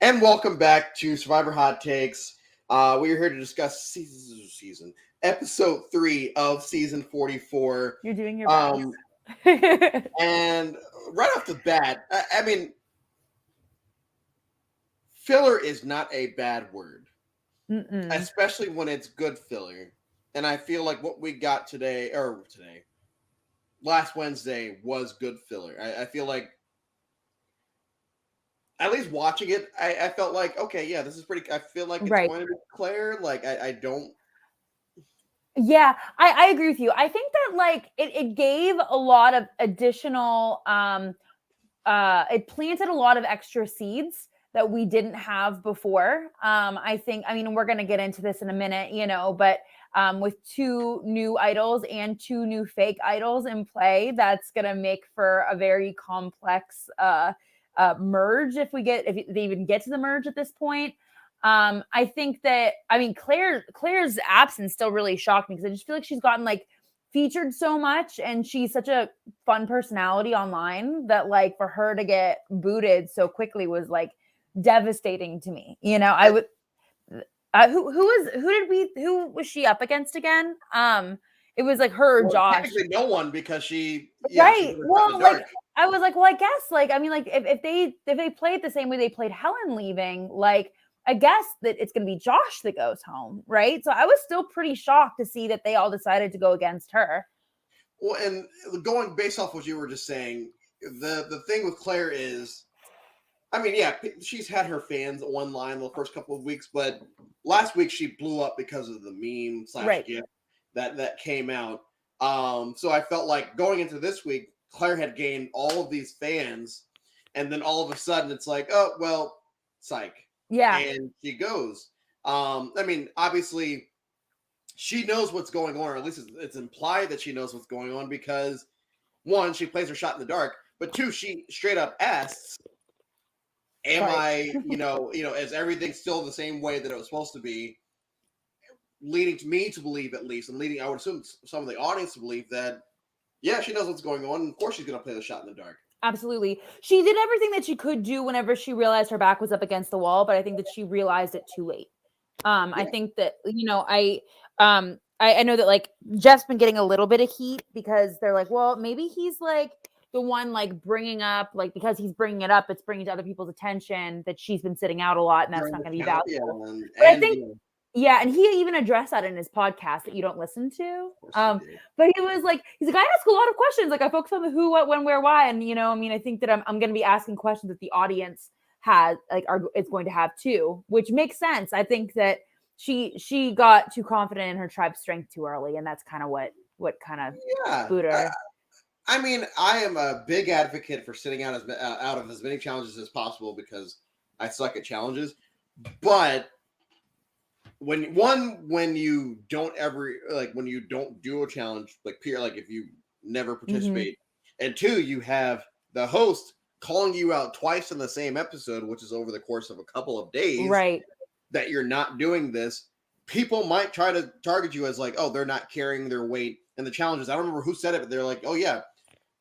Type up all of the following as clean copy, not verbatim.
And welcome back to Survivor Hot Takes. We are here to discuss season episode 3 of season 44. You're doing your best. Um, and right off the bat, I mean, filler is not a bad word, Mm-mm. especially when it's good filler. And I feel like what we got last Wednesday was good filler. I feel like at least watching it, I felt like, okay, yeah, this is pretty. I feel like it's Right. going to be Claire. Like, I don't. Yeah, I agree with you. I think that like it gave a lot of additional it planted a lot of extra seeds that we didn't have before. I mean, we're gonna get into this in a minute, but with two new idols and two new fake idols in play, that's gonna make for a very complex merge if they even get to the merge at this point. I think that Claire's absence still really shocked me because I just feel like she's gotten like featured so much and she's such a fun personality online that like for her to get booted so quickly was like devastating to me. I would who was she up against again? It was like her or Well, Josh. technically, no one because she Right. was shot in Well, the like dark. I was like, well, I guess like I mean, like if they played the same way they played Helen leaving, like I guess that it's gonna be Josh that goes home, right? So I was still pretty shocked to see that they all decided to go against her. Well, and going based off what you were just saying, the thing with Claire is, I mean, yeah, she's had her fans online the first couple of weeks, but last week she blew up because of the meme slash Right. gift that came out. So I felt like going into this week, Claire had gained all of these fans, and then all of a sudden it's like, oh well, psych, Yeah. and she goes. I mean, obviously she knows what's going on, or at least it's implied that she knows what's going on because one, she plays her shot in the dark, but two, she straight up asks, "Am Sorry. I, is everything still the same way that it was supposed to be?" Leading to me to believe, at least, and leading, I would assume, some of the audience to believe that, yeah, she knows what's going on. And of course, she's going to play the shot in the dark. Absolutely. She did everything that she could do whenever she realized her back was up against the wall, but I think that she realized it too late. I Yeah, think that, I know that like Jeff's been getting a little bit of heat because they're like, well, maybe he's like the one like bringing up, like because he's bringing it up, it's bringing to other people's attention that she's been sitting out a lot and that's during not the going to be count, yeah, valuable. But I and think yeah, and he even addressed that in his podcast that you don't listen to. of course he did. But he's like, I ask a lot of questions. Like I focus on the who, what, when, where, why, and I mean, I think that I'm going to be asking questions that the audience has, like, is going to have too, which makes sense. I think that she got too confident in her tribe's strength too early, and that's kind of what kind of Yeah, booted her. I mean, I am a big advocate for sitting out out of as many challenges as possible because I suck at challenges. But when you don't ever when you don't do a challenge like peer, like if you never Mm-hmm. participate, and two, you have the host calling you out twice in the same episode, which is over the course of a couple of days, Right. that you're not doing this, people might try to target you as like, oh, they're not carrying their weight in the challenges. I don't remember who said it, but they're like, oh yeah,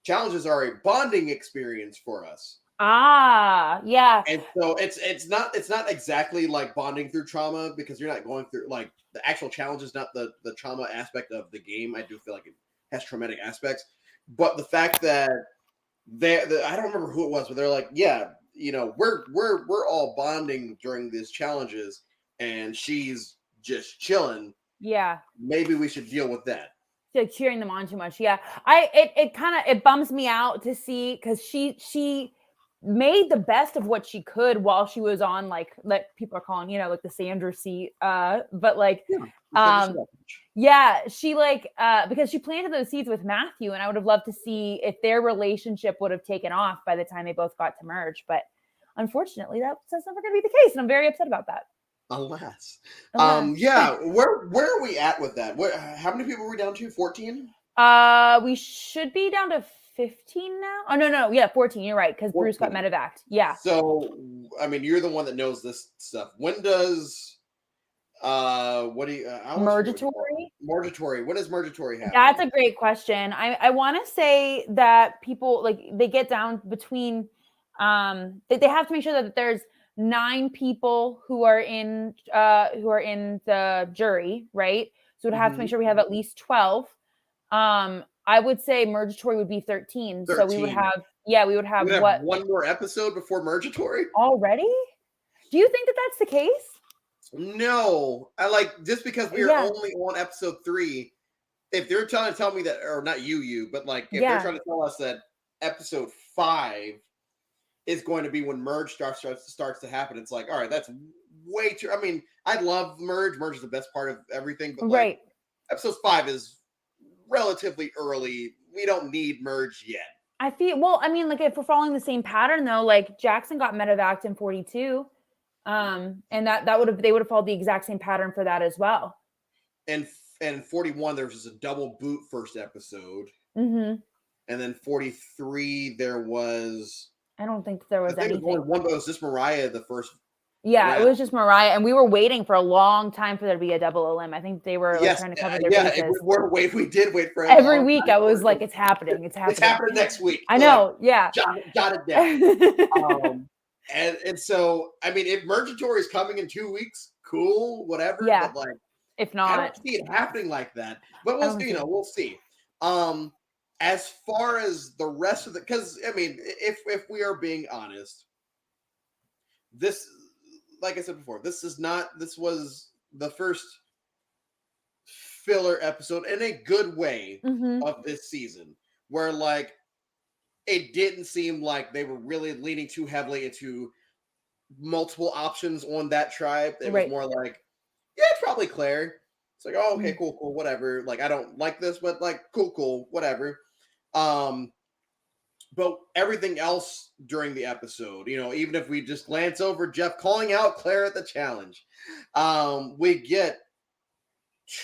challenges are a bonding experience for us. Ah, yeah. And so it's not exactly like bonding through trauma because you're not going through like the actual challenge is not the trauma aspect of the game. I do feel like it has traumatic aspects, but the fact that I don't remember who it was, but they're like, yeah, we're all bonding during these challenges, and she's just chilling. Yeah. Maybe we should deal with that. Like cheering them on too much. Yeah. It kind of it bums me out to see because she made the best of what she could while she was on like people are calling, like the Sandra seat. But like Yeah, um yeah, she like because she planted those seeds with Matthew, and I would have loved to see if their relationship would have taken off by the time they both got to merge. But unfortunately, that's never gonna be the case, and I'm very upset about that. Alas. Alas. Yeah, where are we at with that? How many people are we down to? 14? We should be down to 15 now. Oh no, yeah, 14. You're right, because Bruce got 14. medevaced. Yeah. So, I mean, you're the one that knows this stuff. When does what do you I always forget what you call Mergatory. it. Mergatory. When does Mergatory That's happen? a great question. I want to say that people like they get down between they have to make sure that there's 9 people who are in the jury, right? So we'd have to make sure we have at least 12. I would say Mergatory would be 13. So we would 13. have, we would have We have what one more episode before Mergatory? already? Do you think that that's the case? No. I like, just because we are only on episode 3, if they're trying to tell me that, or not you, but like if they're trying to tell us that episode 5 is going to be when Merge starts to happen, it's like, all right, that's way too. I mean, I love Merge. Merge is the best part of everything, but like episode 5 is relatively early. We don't need Merge yet. I feel, well, I mean, like if we're following the same pattern though, like Jackson got medevaced in 42. And they would have followed the exact same pattern for that as well. And 41, there was just a double boot first episode. And then 43, there was, I don't think there was anything. Only one, but it was just Mariah the first. Yeah, it was just Mariah, and we were waiting for a long time for there to be a double elim. I think they were like, trying to cover their bases. We did wait for every week. I was like, it's happening. It's happening next week. I know. Like, jot it down. And so, I mean, if Mergatory is coming in 2 weeks, cool, whatever. Yeah. But like, if not, I don't see it happening like that. But we'll see. We'll see. As far as the rest of because I mean, if we are being honest, this, like I said before, this was the first filler episode in a good way of this season, where like it didn't seem like they were really leaning too heavily into multiple options on that tribe. It was more like, yeah, it's probably Claire. It's like, oh, okay, cool, whatever. Like, I don't like this, but like, cool, whatever. But everything else during the episode, even if we just glance over Jeff calling out Claire at the challenge, we get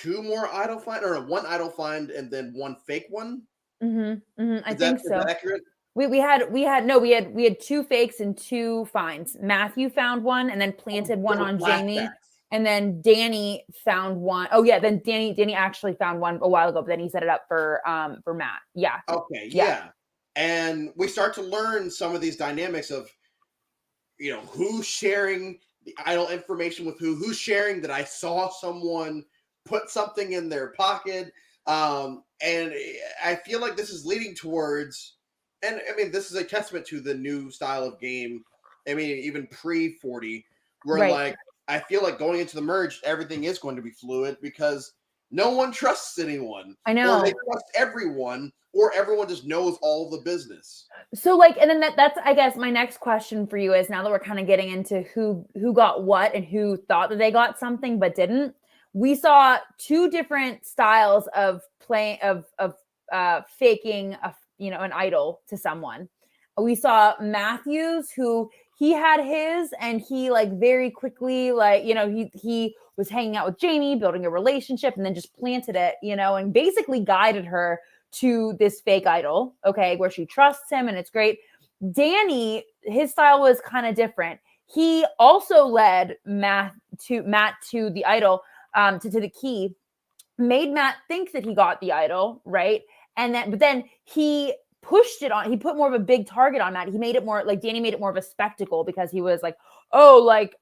2 more idol find, or 1 idol find and then 1 fake one. I think so. Is that accurate? We had 2 fakes and 2 finds. Matthew found one and then planted one on Jamie. And then Danny found one. Oh yeah, then Danny actually found one a while ago, but then he set it up for Matt. Yeah. Okay, yeah. And we start to learn some of these dynamics of, who's sharing the idol information with who's sharing that I saw someone put something in their pocket. And I feel like this is leading towards, and I mean, this is a testament to the new style of game. I mean, even pre-40, where like, I feel like going into the merge, everything is going to be fluid because no one trusts anyone. I know. Or they trust everyone, or everyone just knows all the business. So like, and then that's, I guess my next question for you is, now that we're kind of getting into who got what and who thought that they got something but didn't, we saw 2 different styles of playing, of faking an idol to someone. We saw Matthews, who he had his, and he like very quickly, like, he was hanging out with Jamie, building a relationship, and then just planted it, and basically guided her to this fake idol, okay, where she trusts him, and it's great. Danny, his style was kind of different. He also led Matt to the idol, to the key, made Matt think that he got the idol, right? But then he pushed it on, he put more of a big target on Matt. He made it more like, Danny made it more of a spectacle, because he was like, oh, like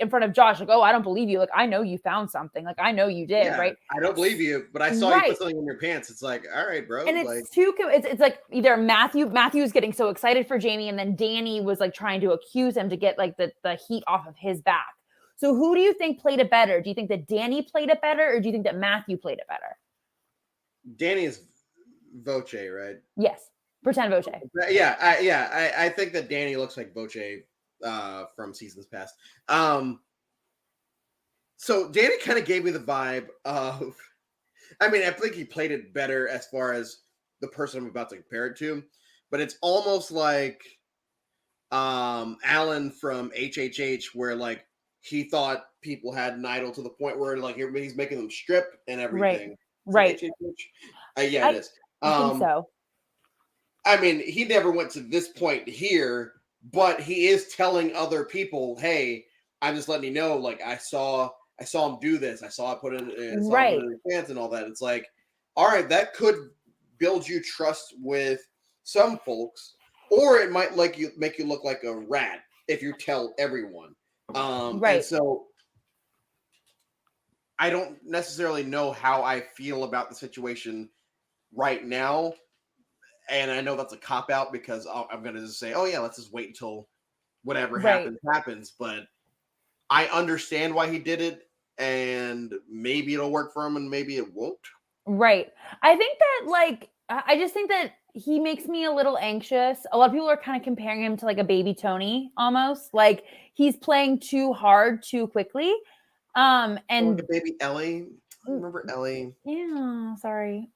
in front of Josh, like, oh, I don't believe you. Like, I know you found something. Like, I know you did, right? I don't believe you, but I saw you put something in your pants. It's like, all right, bro. And it's like either Matthew's getting so excited for Jamie, and then Danny was like trying to accuse him to get like the heat off of his back. So who do you think played it better? Do you think that Danny played it better, or do you think that Matthew played it better? Danny is Voce, right? Yes. Pretend Voce. I think that Danny looks like Voce from seasons past. So Danny kind of gave me the vibe of, I mean, I think he played it better as far as the person I'm about to compare it to, but it's almost like Alan from HHH, where like he thought people had an idol to the point where like he's making them strip and everything. Right. Yeah, it is. I think so. I mean, he never went to this point here, but he is telling other people, "Hey, I'm just letting you know. Like, I saw him do this. I saw it put in his pants and all that." It's like, all right, that could build you trust with some folks, or it might make you look like a rat. if you tell everyone. And Right. so I don't necessarily know how I feel about the situation right now. And I know that's a cop out because I'm going to just say, oh, yeah, let's just wait until whatever Right. happens. But I understand why he did it. And maybe it'll work for him and maybe it won't. Right. I think that like I just think that he makes me a little anxious. A lot of people are kind of comparing him to like a baby Tony almost. Like he's playing too hard too quickly. Like And a baby Ellie. Remember Ellie? yeah, sorry.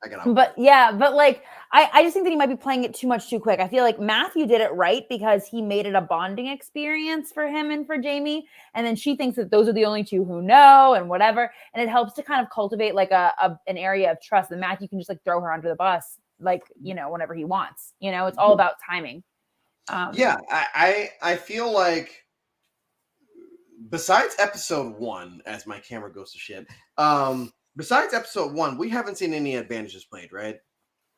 I got out. But yeah, but like I just think that he might be playing it too much too quick. I feel like Matthew did it right because he made it a bonding experience for him and for Jamie. And then she thinks that those are the only two who know and whatever. And it helps to kind of cultivate like an area of trust. And Matthew can just like throw her under the bus, like, you know, whenever he wants. You know, it's all about timing. Yeah, I feel like besides episode 1, as my camera goes to shit, besides episode 1, we haven't seen any advantages played, right?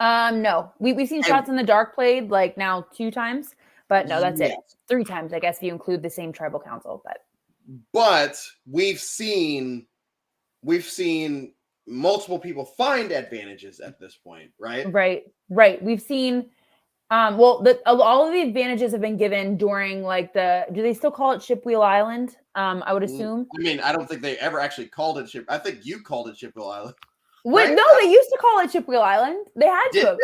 No, we've seen Shots in the Dark played like now 2 times, but no, that's it. 3 times, I guess, if you include the same tribal council. But we've seen multiple people find advantages at this point, right? Right. We've seen well, all of the advantages have been given during like do they still call it Shipwheel Island? I would assume. I mean, I don't think they ever actually called it Ship. I think you called it Shipwheel Island. Wait, right? no, they used to call it Shipwheel Island. They had to. Did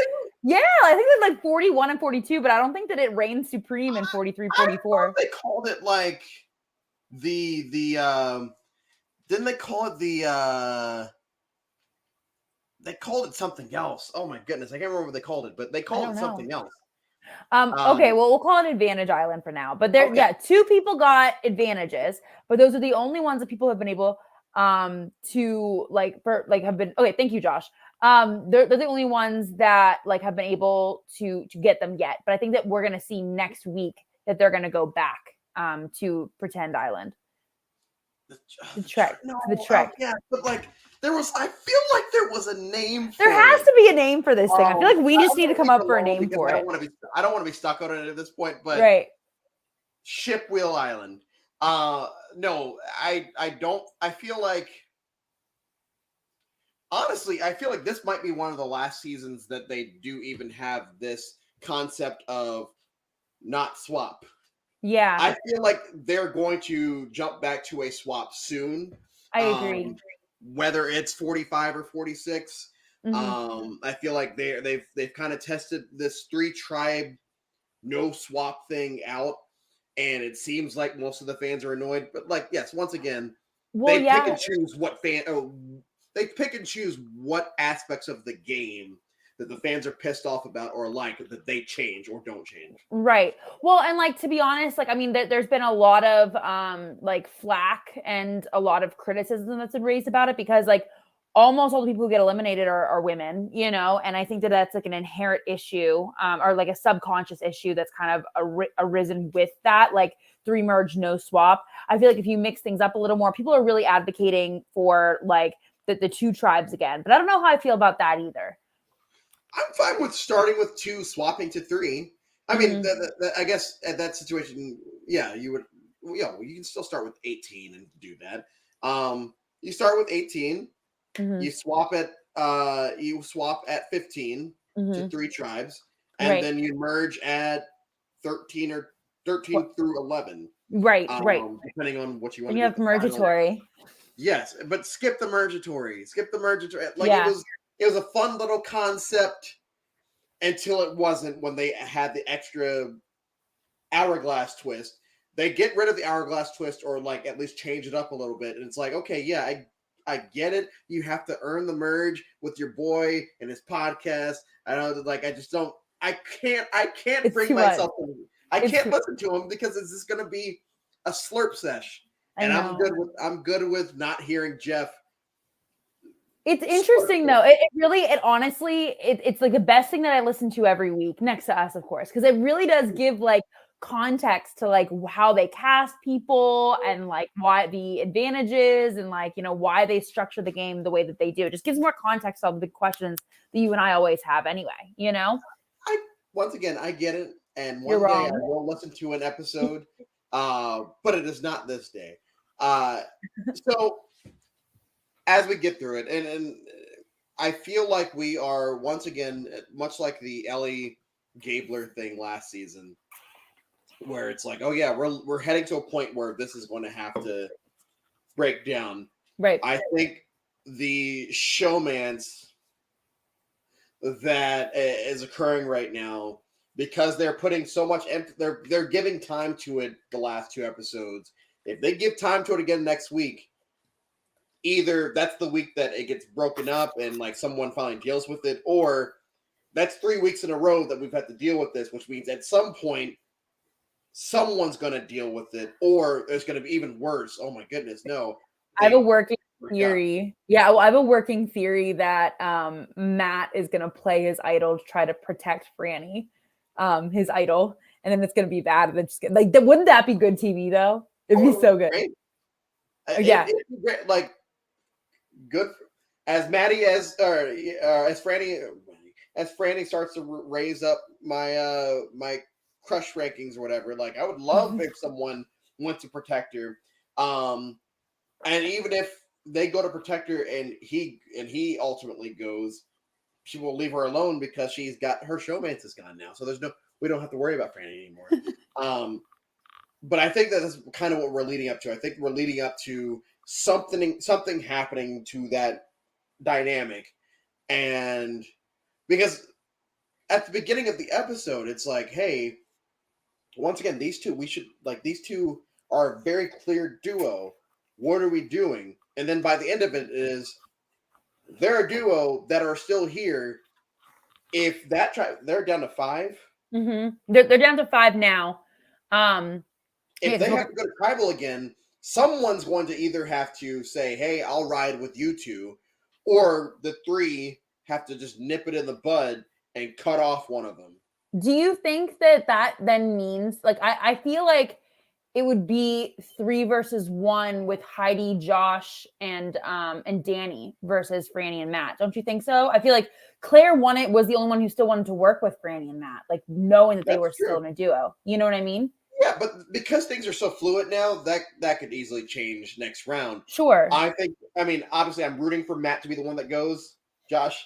Yeah, I think it's like 41 and 42, but I don't think that it reigned supreme in 43, 44. They called it like the didn't they call it they called it something else. Oh my goodness, I can't remember what they called it, but they called it something else. Okay, well, we'll call it Advantage Island for now. But there, yeah, 2 people got advantages, but those are the only ones that people have been able to have been okay. Thank you, Josh. They're the only ones that like have been able to get them yet. But I think that we're gonna see next week that they're gonna go back to Pretend Island. The Trek. Yeah, but like I feel like there was a name for there has to be a name for this thing. I feel like we just need to come up for a name for it. I don't want to be stuck on it at this point, but right. Shipwheel Island. No, I don't. I feel like honestly, I feel like this might be one of the last seasons that they do even have this concept of not swap. Yeah. I feel like they're going to jump back to a swap soon. I agree. Whether it's 45 or 46. Mm-hmm. I feel like they've kind of tested this 3 tribe no swap thing out, and it seems like most of the fans are annoyed. But like, yes, once again, they pick and choose they pick and choose what aspects of the game that the fans are pissed off about or like that they change or don't change. Right. Well, and like to be honest, like I mean, there's been a lot of like flack and a lot of criticism that's been raised about it because like almost all the people who get eliminated are women, you know, and I think that that's like an inherent issue or like a subconscious issue that's kind of arisen with that, like 3 merge, no swap. I feel like if you mix things up a little more, people are really advocating for like the 2 tribes again, but I don't know how I feel about that either. I'm fine with starting with 2, swapping to 3. I mean, I guess at that situation, yeah, you can still start with 18 and do that. You start with 18, you swap at 15 to 3 tribes, and then you merge at 13 or 13 through 11. Right. Depending on what you want. And you have mergatory. Yes, but skip the mergatory. Like it was a fun little concept until it wasn't when they had the extra hourglass twist. They get rid of the hourglass twist or like at least change it up a little bit. And it's like, okay, yeah, I get it. You have to earn the merge with your boy and his podcast. I know that like I can't bring myself I can't listen to him because it's just gonna be a slurp sesh. And I'm good with not hearing Jeff. It's interesting though. It honestly, it's like the best thing that I listen to every week next to us, of course, because it really does give like context to like how they cast people and like why the advantages and like, you know, why they structure the game the way that they do. It just gives more context on the big questions that you and I always have anyway, you know? Once again, I get it. and You're one day I wrong. will listen to an episode, but it is not this day. So as we get through it, and I feel like we are once again, much like the Ellie Gabler thing last season, where it's like, oh yeah, we're heading to a point where this is going to have to break down. Right. I think the showmance that is occurring right now, because they're putting so much they're giving time to it the last 2 episodes. If they give time to it again next week, either that's the week that it gets broken up and like someone finally deals with it, or that's 3 weeks in a row that we've had to deal with this, which means at some point someone's going to deal with it, or it's going to be even worse. Oh my goodness, no. I have a working forgot. theory. Yeah, well, I have a working theory that Matt is gonna play his idol to try to protect Franny, his idol, and then it's gonna be bad. And then just like, wouldn't that be good TV though? It'd be so good. Great. Yeah. It'd be great. Like good as Maddie as Franny starts to raise up my my crush rankings or whatever. Like I would love if someone went to protect her. And even if they go to protect her and he ultimately goes, she will leave her alone because she's got her showmance is gone now. So we don't have to worry about Franny anymore. But I think that's kind of what we're leading up to. I think we're leading up to something happening to that dynamic. And because at the beginning of the episode, it's like, hey, once again, these two are a very clear duo. What are we doing? And then by the end of it is they're a duo that are still here. If they're down to 5. Mm-hmm. They're down to 5 now. If they have to go to tribal again, someone's going to either have to say, "Hey, I'll ride with you two," or the 3 have to just nip it in the bud and cut off one of them. Do you think that then means like I feel like it would be 3 versus 1 with Heidi, Josh, and Danny versus Franny and Matt. Don't you think so? I feel like Claire was the only one who still wanted to work with Franny and Matt, like knowing that they were still in a duo. You know what I mean? Yeah, but because things are so fluid now, that could easily change next round. Sure. I mean, obviously I'm rooting for Matt to be the one that goes, Josh,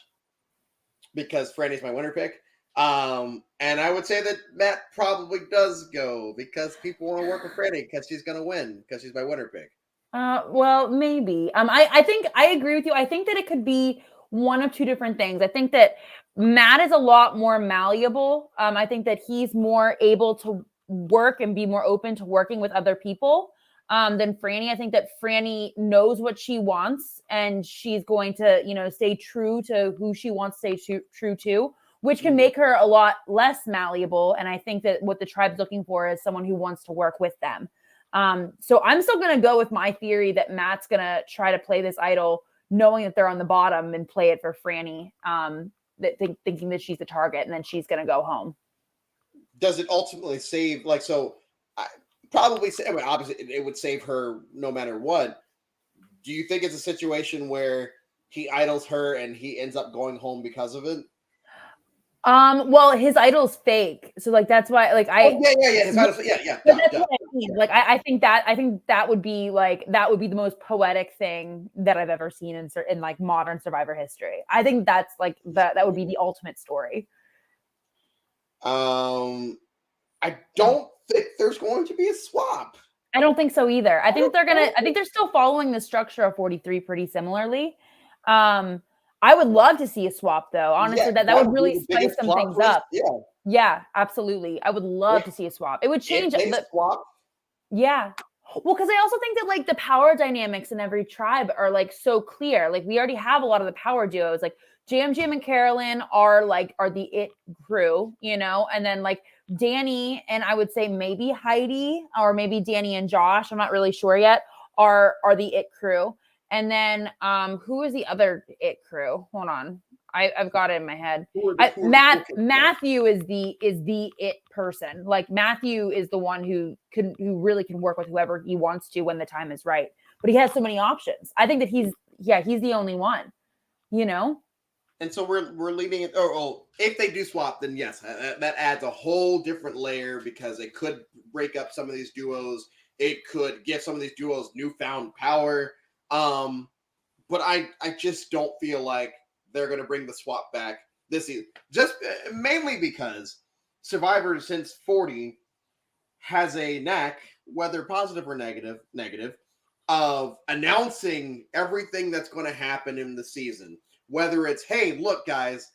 because Franny's my winner pick. And I would say that Matt probably does go because people want to work with Franny because she's going to win because she's my winner pick. Well, maybe. I think I agree with you. I think that it could be one of 2 different things. I think that Matt is a lot more malleable. I think that he's more able to work and be more open to working with other people than Franny. I think that Franny knows what she wants and she's going to, stay true to who she wants to stay true to, which can make her a lot less malleable. And I think that what the tribe's looking for is someone who wants to work with them. So I'm still going to go with my theory that Matt's going to try to play this idol knowing that they're on the bottom and play it for Franny, thinking that she's the target and then she's going to go home. Does it ultimately save, obviously it would save her no matter what. Do you think it's a situation where he idols her and he ends up going home because of it? Well, his idol's fake, so that's why his idol's yeah. That's what I mean. I think that would be the most poetic thing that I've ever seen in modern Survivor history. I think that's that would be the ultimate story. I don't think there's going to be a swap. I don't think so either. I think they're still following the structure of 43 pretty similarly. I would love to see a swap though. Honestly, that would really spice some things up. Yeah, absolutely. I would love to see a swap. It would change the swap. Yeah. Well, because I also think that the power dynamics in every tribe are so clear. We already have a lot of the power duos. Jam Jam and Carolyn are the it crew, and then Danny and I would say maybe Heidi or maybe Danny and Josh, I'm not really sure yet, are the it crew. And then who is the other it crew? Hold on. I've got it in my head. Matthew is the it person. Matthew is the one who really can work with whoever he wants to when the time is right. But he has so many options. I think that he's the only one, And so we're leaving it. Oh, if they do swap, then yes, that adds a whole different layer because it could break up some of these duos. It could give some of these duos newfound power. But I just don't feel like they're going to bring the swap back this season. Just mainly because Survivor since 40 has a knack, whether positive or negative, of announcing everything that's going to happen in the season. Whether it's, hey, look, guys,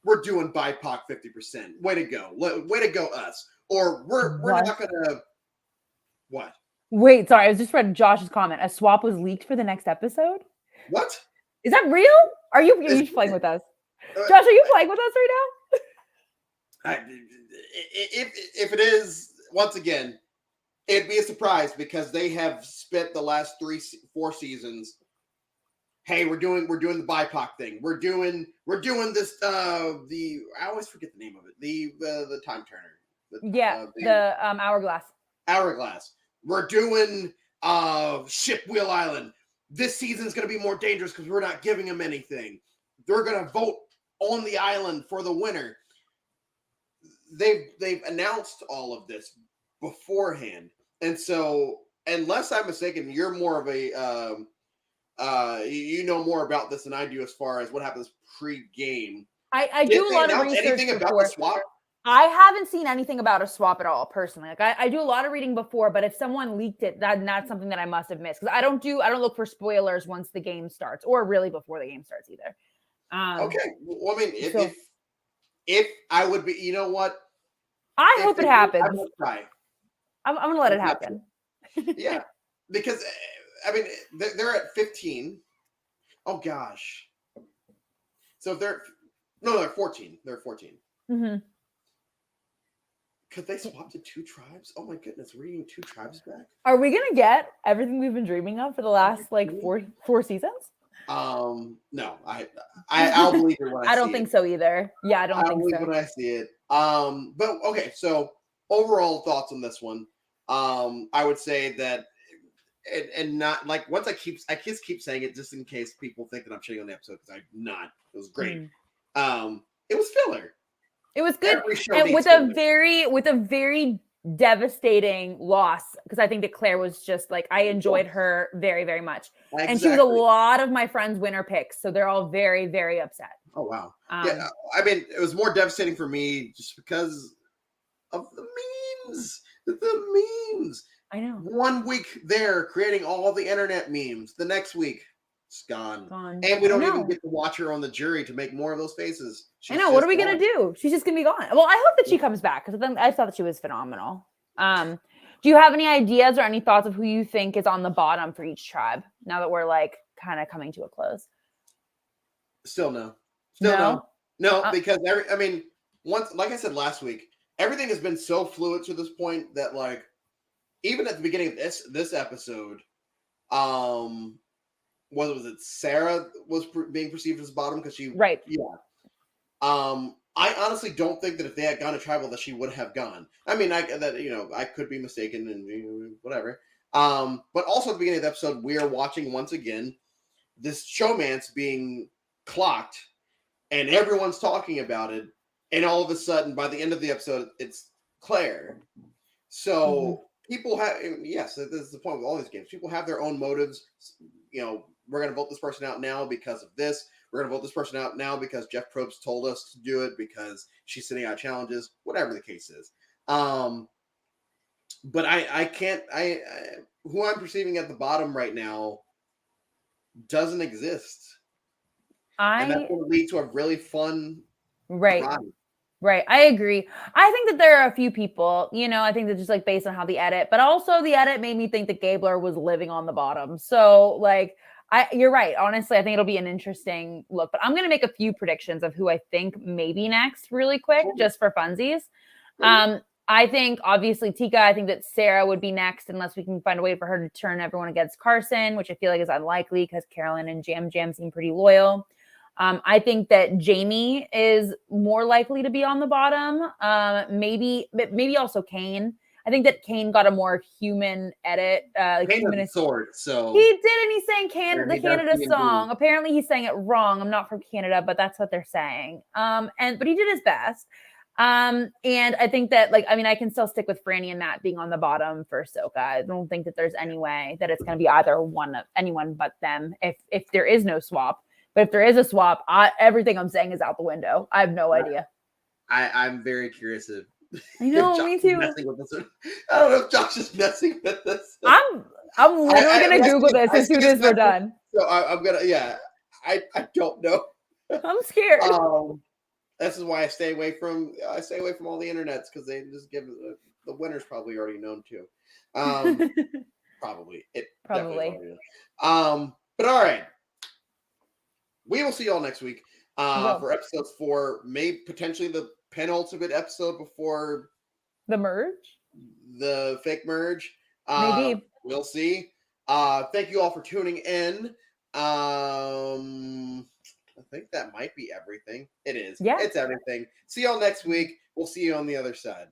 we're doing BIPOC 50%. Way to go. Way to go, us. Or we're not going to. What? Wait, sorry. I was just read Josh's comment. A swap was leaked for the next episode. What? Is that real? Are you playing with us? Josh, are you playing with us right now? If it is, once again, it'd be a surprise because they have spent the last 4 seasons. Hey, we're doing the BIPOC thing. We're doing this. I always forget the name of it. The time turner. The hourglass. Hourglass. We're doing Ship Wheel Island. This season's going to be more dangerous because we're not giving them anything. They're going to vote on the island for the winner. They've announced all of this beforehand, and so unless I'm mistaken, you're more of a you know more about this than I do as far as what happens pre-game. I do a lot of research. Anything about the swap? I haven't seen anything about a swap at all, personally. Like I do a lot of reading before, but if someone leaked it, that's something that I must have missed because I don't look for spoilers once the game starts, or really before the game starts either. Okay, well, I mean, if I would be, you know what? I hope it happens. I'm gonna try. I'm gonna let it happen. Yeah, because I mean they're at 15. Oh gosh. So if they're 14. They're 14. Mm-hmm. Could they swap to 2 tribes? Oh my goodness, we're getting 2 tribes back. Are we gonna get everything we've been dreaming of for the last four seasons? No, I'll believe it when I see it. I don't think so either. Yeah, I don't think so. I'll believe when I see it. But okay, so overall thoughts on this one. I would say that, and not like once I just keep saying it just in case people think that I'm shitting on the episode because I'm not. It was great. It was filler. It was good, and with a very devastating loss because I think that Claire was just like I enjoyed her very, very much, and she was a lot of my friends' winner picks, so they're all very, very upset. Oh wow! Yeah, I mean, it was more devastating for me just because of the memes. The memes. I know. 1 week there creating all the internet memes. The next week, it's gone. And we don't even get to watch her on the jury to make more of those faces. I know. What are we going to do? She's just going to be gone. Well, I hope that she comes back because I thought that she was phenomenal. Do you have any ideas or any thoughts of who you think is on the bottom for each tribe now that we're like kind of coming to a close? Still no. Because like I said last week, everything has been so fluid to this point that like even at the beginning of this episode, was it Sarah was being perceived as bottom because she I honestly don't think that if they had gone to tribal that she would have gone. I mean, I could be mistaken and whatever. But also at the beginning of the episode, we are watching once again this showmance being clocked, and everyone's talking about it. And all of a sudden, by the end of the episode, it's Claire. So people have, yes, this is the point with all these games. People have their own motives. We're going to vote this person out now because of this. We're going to vote this person out now because Jeff Probst told us to do it because she's sending out challenges, whatever the case is. But I can't, who I'm perceiving at the bottom right now doesn't exist. And that's going to lead to a really fun ride. Right. I agree. I think that there are a few people, I think that just like based on how the edit, but also the edit made me think that Gabler was living on the bottom. So like, you're right. Honestly, I think it'll be an interesting look, but I'm going to make a few predictions of who I think may be next really quick, just for funsies. I think obviously Tika, I think that Sarah would be next unless we can find a way for her to turn everyone against Carson, which I feel like is unlikely because Carolyn and Jam Jam seem pretty loyal. I think that Jamie is more likely to be on the bottom. Maybe also Kane. I think that Kane got a more human edit, like Kane has a humanist. sword, so He did, and he sang And the he does Canada D&D. song. Apparently, he sang it wrong. I'm not from Canada, but that's what they're saying. But he did his best. And I think that, like, I mean, I can still stick with Franny and Matt being on the bottom for Soka. I don't think that there's any way that it's going to be either one of anyone but them if there is no swap. But if there is a swap, everything I'm saying is out the window. I have no idea. I'm very curious if I know, Josh me is too. messing with this. I don't know if Josh is messing with this. I'm literally gonna Google this as soon as we're done. So I'm gonna, I don't know. I'm scared. This is why I stay away from all the internets, because they just give the winner's probably already known too. Probably. But all right. We will see y'all next week for episodes 4, maybe potentially the penultimate episode before the merge, the fake merge. Maybe we'll see. Thank you all for tuning in. I think that might be everything. It is. Yeah. It's everything. See y'all next week. We'll see you on the other side.